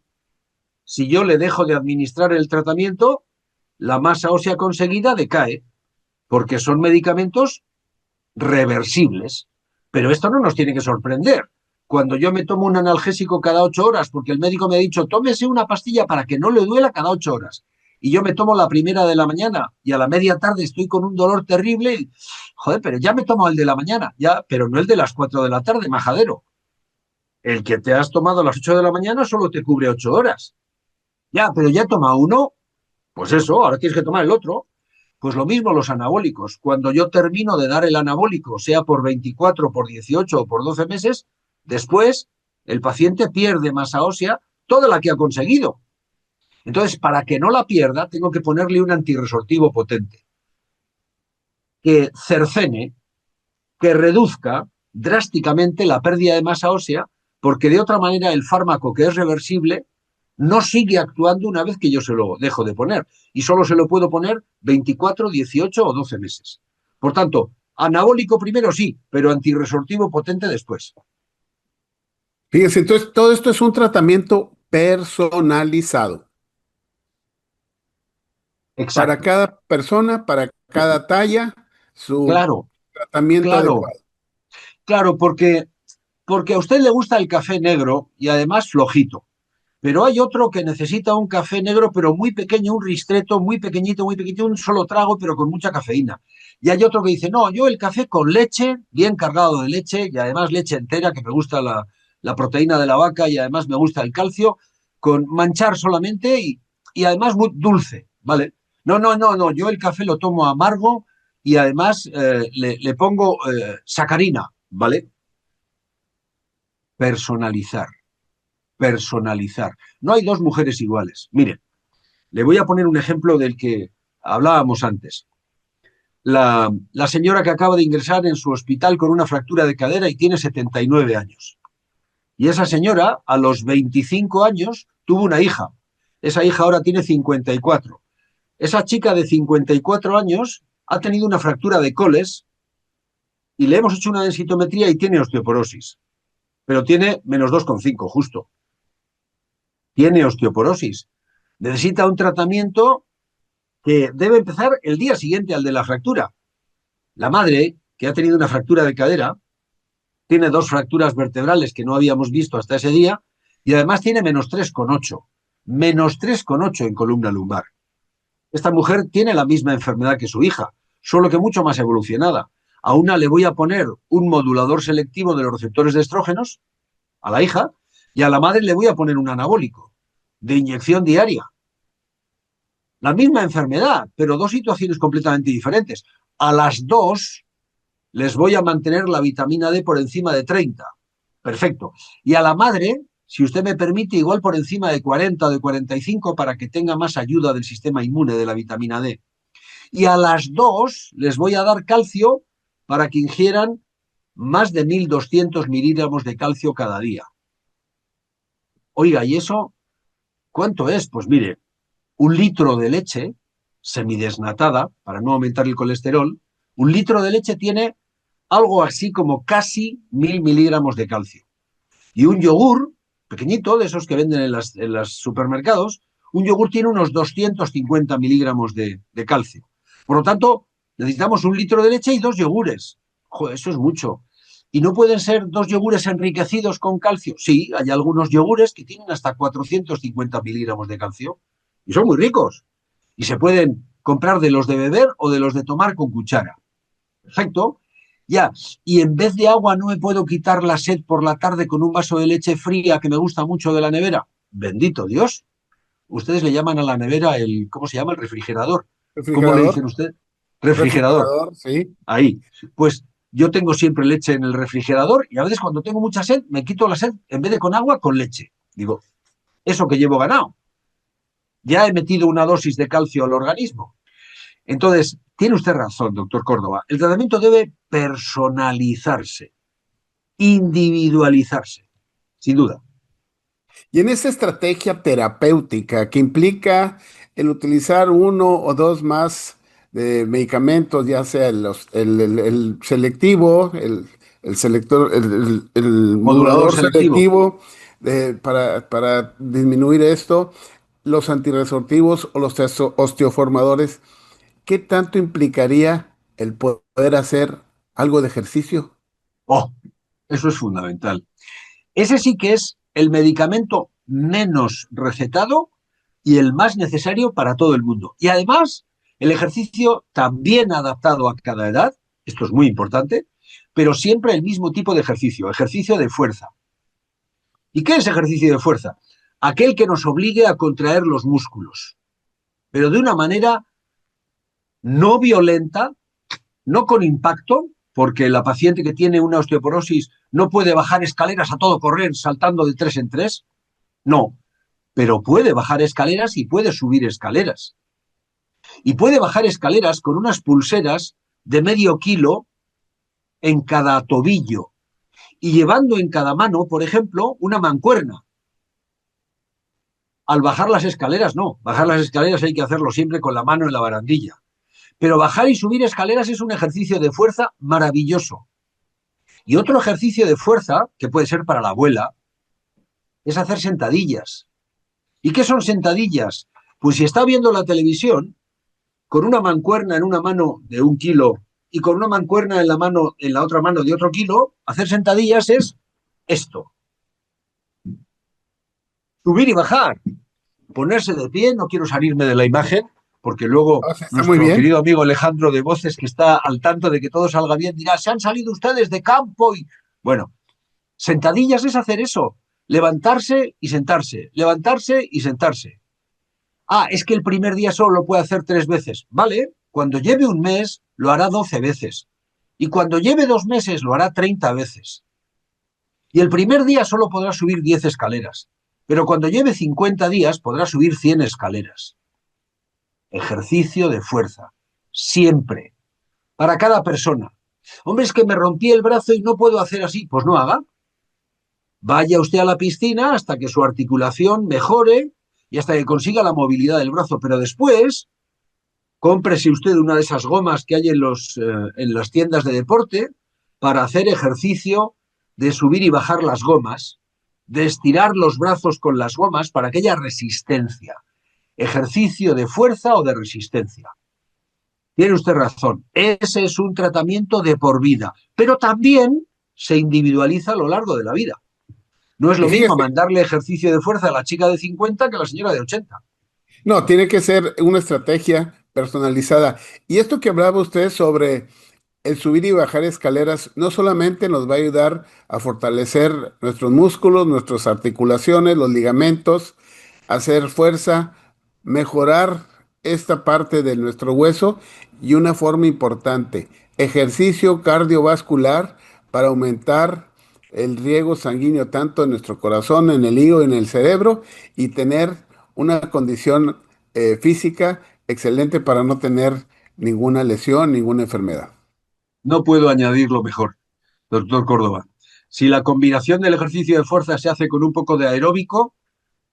Si yo le dejo de administrar el tratamiento, la masa ósea conseguida decae, porque son medicamentos reversibles. Pero esto no nos tiene que sorprender. Cuando yo me tomo un analgésico cada 8 horas, porque el médico me ha dicho, tómese una pastilla para que no le duela cada 8 horas, y yo me tomo la primera de la mañana y a la media tarde estoy con un dolor terrible, y, joder, pero ya me tomo el de la mañana, ya, pero no el de las 4 de la tarde, majadero. El que te has tomado a las 8 de la mañana solo te cubre 8 horas. Ya, pero ya toma uno, pues eso, ahora tienes que tomar el otro. Pues lo mismo los anabólicos. Cuando yo termino de dar el anabólico, sea por 24, por 18 o por 12 meses, después el paciente pierde masa ósea, toda la que ha conseguido. Entonces, para que no la pierda, tengo que ponerle un antirresortivo potente, que cercene, que reduzca drásticamente la pérdida de masa ósea, porque de otra manera el fármaco, que es reversible, no sigue actuando una vez que yo se lo dejo de poner. Y solo se lo puedo poner 24, 18 o 12 meses. Por tanto, anabólico primero sí, pero antirresortivo potente después. Fíjense, entonces todo esto es un tratamiento personalizado para Exacto. cada persona, para cada talla, su Claro, tratamiento claro, adecuado. claro, porque a usted le gusta el café negro y además flojito. Pero hay otro que necesita un café negro, pero muy pequeño, un ristreto, muy pequeñito, un solo trago, pero con mucha cafeína. Y hay otro que dice, no, yo el café con leche, bien cargado de leche, y además leche entera, que me gusta la proteína de la vaca y además me gusta el calcio, con manchar solamente y además muy dulce, ¿vale? No, no, no, no, yo el café lo tomo amargo y además le pongo sacarina, ¿vale? Personalizar, personalizar. No hay 2 mujeres iguales. Mire, le voy a poner un ejemplo del que hablábamos antes. La señora que acaba de ingresar en su hospital con una fractura de cadera y tiene 79 años. Y esa señora, a los 25 años, tuvo una hija. Esa hija ahora tiene 54. Esa chica de 54 años ha tenido una fractura de coles y le hemos hecho una densitometría y tiene osteoporosis. Pero tiene menos 2,5 justo. Tiene osteoporosis. Necesita un tratamiento que debe empezar el día siguiente al de la fractura. La madre, que ha tenido una fractura de cadera, tiene 2 fracturas vertebrales que no habíamos visto hasta ese día y además tiene menos 3,8. Menos 3,8 en columna lumbar. Esta mujer tiene la misma enfermedad que su hija, solo que mucho más evolucionada. A una le voy a poner un modulador selectivo de los receptores de estrógenos, a la hija, y a la madre le voy a poner un anabólico de inyección diaria. La misma enfermedad, pero 2 situaciones completamente diferentes. A las 2 les voy a mantener la vitamina D por encima de 30. Perfecto. Y a la madre, si usted me permite, igual por encima de 40 o de 45 para que tenga más ayuda del sistema inmune de la vitamina D. Y a las 2 les voy a dar calcio para que ingieran más de 1.200 miligramos de calcio cada día. Oiga, ¿y eso cuánto es? Pues mire, 1 litro de leche semidesnatada, para no aumentar el colesterol, 1 litro de leche tiene algo así como casi 1.000 miligramos de calcio. Y un yogur, pequeñito, de esos que venden en los supermercados, un yogur tiene unos 250 miligramos de calcio. Por lo tanto, necesitamos 1 litro de leche y 2 yogures. Joder, eso es mucho. ¿Y no pueden ser 2 yogures enriquecidos con calcio? Sí, hay algunos yogures que tienen hasta 450 miligramos de calcio. Y son muy ricos. Y se pueden comprar de los de beber o de los de tomar con cuchara. Perfecto. Ya. Y en vez de agua no me puedo quitar la sed por la tarde con un vaso de leche fría que me gusta mucho de la nevera. Bendito Dios. Ustedes le llaman a la nevera ¿cómo se llama? El refrigerador. ¿Cómo le dicen Refrigerador, ustedes? Refrigerador. refrigerador, sí. Ahí. Pues yo tengo siempre leche en el refrigerador y a veces cuando tengo mucha sed me quito la sed en vez de con agua, con leche. Digo, eso que llevo ganado. Ya he metido una dosis de calcio al organismo. Entonces, tiene usted razón, doctor Córdoba. El tratamiento debe personalizarse, individualizarse, sin duda. Y en esa estrategia terapéutica que implica el utilizar uno o dos más de medicamentos, ya sea el selectivo, el selector, el Modulador modulador selectivo. selectivo, para disminuir esto, los antirresortivos o los osteoformadores, ¿qué tanto implicaría el poder hacer algo de ejercicio? Oh, eso es fundamental. Ese sí que es el medicamento menos recetado y el más necesario para todo el mundo. Y además, el ejercicio también adaptado a cada edad, esto es muy importante, pero siempre el mismo tipo de ejercicio de fuerza. ¿Y qué es ejercicio de fuerza? Aquel que nos obligue a contraer los músculos, pero de una manera no violenta, no con impacto, porque la paciente que tiene una osteoporosis no puede bajar escaleras a todo correr saltando de 3 en 3. No, pero puede bajar escaleras y puede subir escaleras. Y puede bajar escaleras con unas pulseras de medio kilo en cada tobillo y llevando en cada mano, por ejemplo, una mancuerna. Al bajar las escaleras, no. Bajar las escaleras hay que hacerlo siempre con la mano en la barandilla. Pero bajar y subir escaleras es un ejercicio de fuerza maravilloso. Y otro ejercicio de fuerza, que puede ser para la abuela, es hacer sentadillas. ¿Y qué son sentadillas? Pues si está viendo la televisión, con una mancuerna en una mano de 1 kilo y con una mancuerna en la otra mano de otro kilo, hacer sentadillas es esto. Subir y bajar. Ponerse de pie, no quiero salirme de la imagen, porque luego O sea, está muy nuestro bien. querido amigo Alejandro de Voces, que está al tanto de que todo salga bien, dirá, se han salido ustedes de campo y... Bueno, sentadillas es hacer eso, levantarse y sentarse, levantarse y sentarse. Ah, es que el primer día solo lo puede hacer 3 veces. Vale, cuando lleve 1 mes lo hará 12 veces. Y cuando lleve 2 meses lo hará 30 veces. Y el primer día solo podrá subir 10 escaleras. Pero cuando lleve 50 días podrá subir 100 escaleras. Ejercicio de fuerza. Siempre. Para cada persona. Hombre, es que me rompí el brazo y no puedo hacer así. Pues no haga. Vaya usted a la piscina hasta que su articulación mejore y hasta que consiga la movilidad del brazo. Pero después, cómprese usted una de esas gomas que hay en las tiendas de deporte para hacer ejercicio de subir y bajar las gomas, de estirar los brazos con las gomas para que haya resistencia. Ejercicio de fuerza o de resistencia. Tiene usted razón. Ese es un tratamiento de por vida, pero también se individualiza a lo largo de la vida. No es Y lo mismo fíjese, mandarle ejercicio de fuerza a la chica de 50 que a la señora de 80. no, tiene que ser una estrategia personalizada. Y esto que hablaba usted sobre el subir y bajar escaleras, no solamente nos va a ayudar a fortalecer nuestros músculos, nuestras articulaciones, los ligamentos, hacer fuerza, mejorar esta parte de nuestro hueso y una forma importante, ejercicio cardiovascular para aumentar el riego sanguíneo tanto en nuestro corazón, en el hígado, en el cerebro y tener una condición física excelente para no tener ninguna lesión, ninguna enfermedad. No puedo añadirlo mejor, doctor Córdoba. Si la combinación del ejercicio de fuerza se hace con un poco de aeróbico,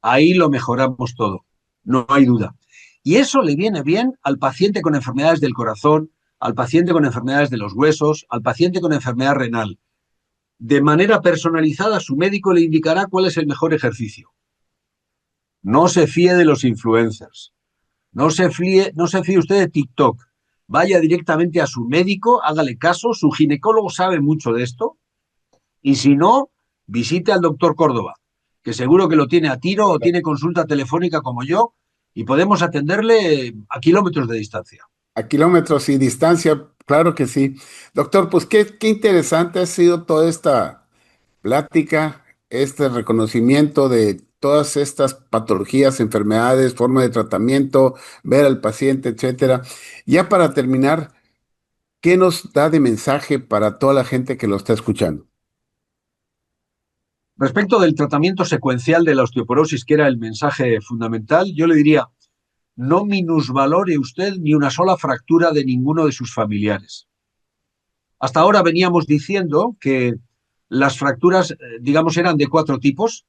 ahí lo mejoramos todo, no hay duda. Y eso le viene bien al paciente con enfermedades del corazón, al paciente con enfermedades de los huesos, al paciente con enfermedad renal. De manera personalizada, su médico le indicará cuál es el mejor ejercicio. No se fíe de los influencers. No se fíe usted de TikTok. Vaya directamente a su médico, hágale caso, su ginecólogo sabe mucho de esto. Y si no, visite al doctor Córdoba, que seguro que lo tiene a tiro o tiene consulta telefónica como yo, y podemos atenderle a kilómetros de distancia. A kilómetros y distancia, claro que sí. Doctor, pues qué interesante ha sido toda esta plática, este reconocimiento de todas estas patologías, enfermedades, forma de tratamiento, ver al paciente, etcétera. Ya para terminar, ¿qué nos da de mensaje para toda la gente que lo está escuchando? Respecto del tratamiento secuencial de la osteoporosis, que era el mensaje fundamental, yo le diría, no minusvalore usted ni una sola fractura de ninguno de sus familiares. Hasta ahora veníamos diciendo que las fracturas, digamos, eran de 4 tipos.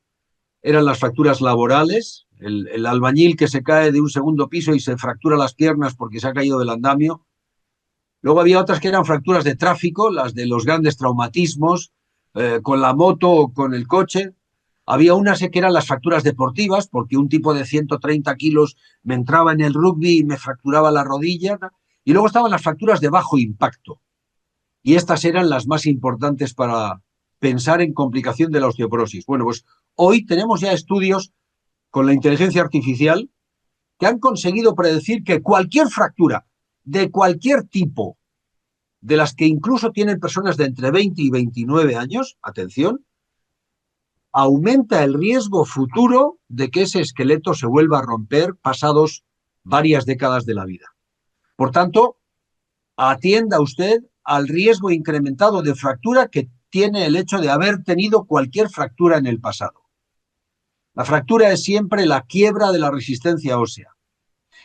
Eran las fracturas laborales, el albañil que se cae de un segundo piso y se fractura las piernas porque se ha caído del andamio. Luego había otras que eran fracturas de tráfico, las de los grandes traumatismos, con la moto o con el coche. Había unas que eran las fracturas deportivas, porque un tipo de 130 kilos me entraba en el rugby y me fracturaba la rodilla. Y luego estaban las fracturas de bajo impacto. Y estas eran las más importantes para pensar en complicación de la osteoporosis. Bueno, pues hoy tenemos ya estudios con la inteligencia artificial que han conseguido predecir que cualquier fractura de cualquier tipo, de las que incluso tienen personas de entre 20 y 29 años, atención, aumenta el riesgo futuro de que ese esqueleto se vuelva a romper pasados varias décadas de la vida. Por tanto, atienda usted al riesgo incrementado de fractura que tiene el hecho de haber tenido cualquier fractura en el pasado. La fractura es siempre la quiebra de la resistencia ósea.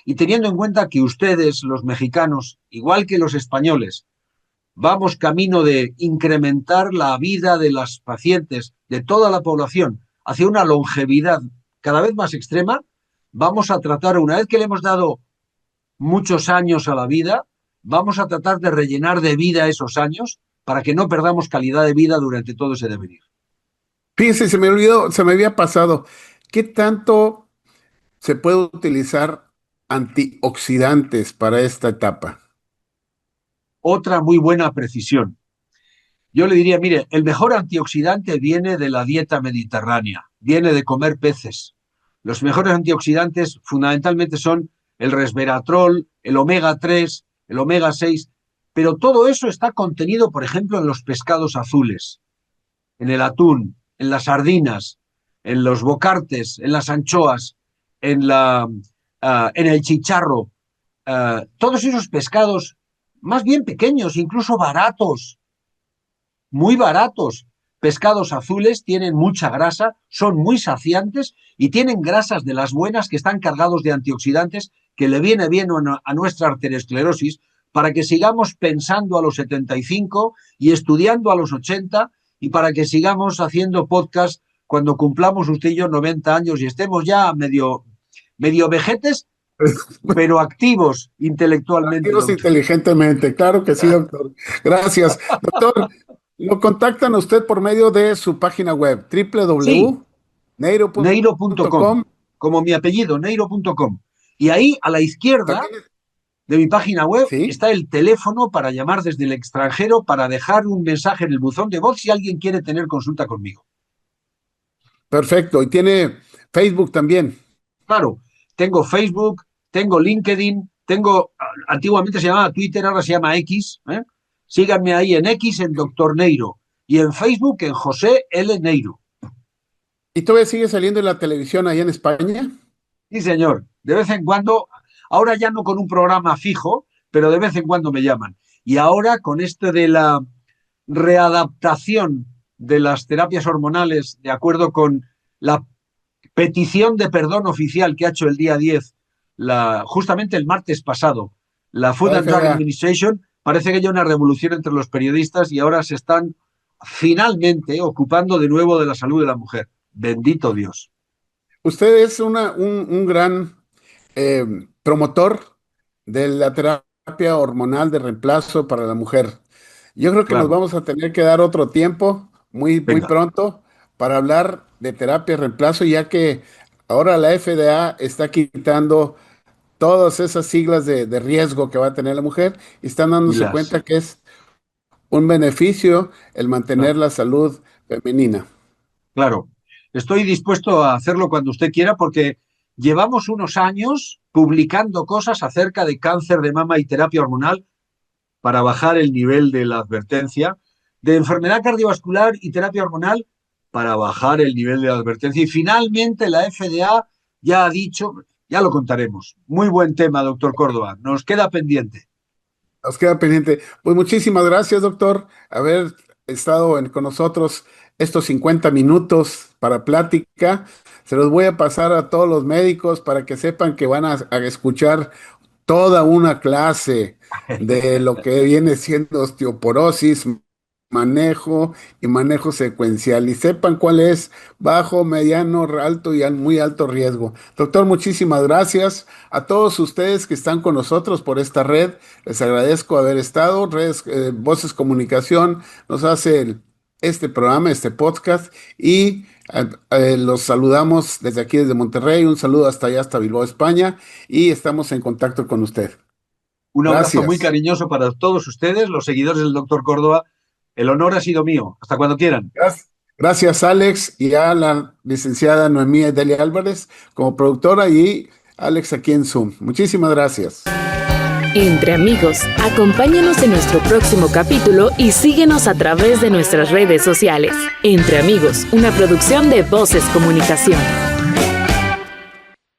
Y teniendo en cuenta que ustedes, los mexicanos, igual que los españoles, vamos camino de incrementar la vida de las pacientes, de toda la población, hacia una longevidad cada vez más extrema, vamos a tratar, una vez que le hemos dado muchos años a la vida, vamos a tratar de rellenar de vida esos años para que no perdamos calidad de vida durante todo ese devenir. Fíjese, se me olvidó, se me había pasado. ¿Qué tanto se puede utilizar antioxidantes para esta etapa? Otra muy buena precisión. Yo le diría, mire, el mejor antioxidante viene de la dieta mediterránea, viene de comer peces. Los mejores antioxidantes fundamentalmente son el resveratrol, el omega 3, el omega 6, pero todo eso está contenido, por ejemplo, en los pescados azules, en el atún, en las sardinas, en los bocartes, en las anchoas, en el chicharro. Todos esos pescados, más bien pequeños, incluso baratos, muy baratos. Pescados azules tienen mucha grasa, son muy saciantes y tienen grasas de las buenas que están cargados de antioxidantes que le viene bien a nuestra arteriosclerosis para que sigamos pensando a los 75 y estudiando a los 80 y para que sigamos haciendo podcast cuando cumplamos usted y yo 90 años y estemos ya medio vejetes, pero activos intelectualmente. Activos inteligentemente, claro que sí, doctor. Gracias. Doctor, lo contactan a usted por medio de su página web, Sí, neiro.com, www.neiro.com. como mi apellido, neiro.com. Y ahí a la izquierda También, de mi página web sí, está el teléfono para llamar desde el extranjero, para dejar un mensaje en el buzón de voz si alguien quiere tener consulta conmigo. perfecto. Y tiene Facebook también. Claro, tengo Facebook, tengo LinkedIn, antiguamente se llamaba Twitter, ahora se llama X. Síganme ahí en X, en Doctor Neiro, y en Facebook, en José L. Neiro. ¿Y todavía sigue saliendo en la televisión allá en España? Sí, señor. De vez en cuando, ahora ya no con un programa fijo, pero de vez en cuando me llaman. Y ahora con esto de la readaptación de las terapias hormonales, de acuerdo con la petición de perdón oficial que ha hecho el día 10, justamente el martes pasado, la Food La and Drug FDA. Administration, parece que hay una revolución entre los periodistas y ahora se están finalmente ocupando de nuevo de la salud de la mujer. Bendito Dios. Usted es un gran eh, promotor de la terapia hormonal de reemplazo para la mujer. Yo creo que nos Claro, vamos a tener que dar otro tiempo, muy venga. pronto, para hablar de terapia de reemplazo, ya que ahora la FDA está quitando todas esas siglas de riesgo que va a tener la mujer y están Y dándose las, cuenta que es un beneficio el mantener claro. la salud femenina. Claro, estoy dispuesto a hacerlo cuando usted quiera porque llevamos unos años publicando cosas acerca de cáncer de mama y terapia hormonal para bajar el nivel de la advertencia, de enfermedad cardiovascular y terapia hormonal para bajar el nivel de la advertencia. Y finalmente la FDA ya ha dicho, ya lo contaremos. Muy buen tema, doctor Córdoba. Nos queda pendiente. Nos queda pendiente. Pues muchísimas gracias, doctor, haber estado con nosotros estos 50 minutos para plática. Se los voy a pasar a todos los médicos para que sepan que van a escuchar toda una clase de lo que viene siendo osteoporosis, manejo y manejo secuencial, y sepan cuál es bajo, mediano, alto y muy alto riesgo. Doctor, muchísimas gracias a todos ustedes que están con nosotros por esta red. Les agradezco haber estado. Voces Comunicación nos hace este programa, este podcast, y los saludamos desde aquí, desde Monterrey. Un saludo hasta allá, hasta Bilbao, España, y estamos en contacto con usted. Un abrazo Gracias. muy cariñoso para todos ustedes, los seguidores del doctor Córdoba. El honor ha sido mío. Hasta cuando quieran. Gracias, Alex, y a la licenciada Noemí Delia Álvarez como productora, y Alex aquí en Zoom. Muchísimas gracias. Entre amigos, acompáñanos en nuestro próximo capítulo y síguenos a través de nuestras redes sociales. Entre amigos, una producción de Voces Comunicación.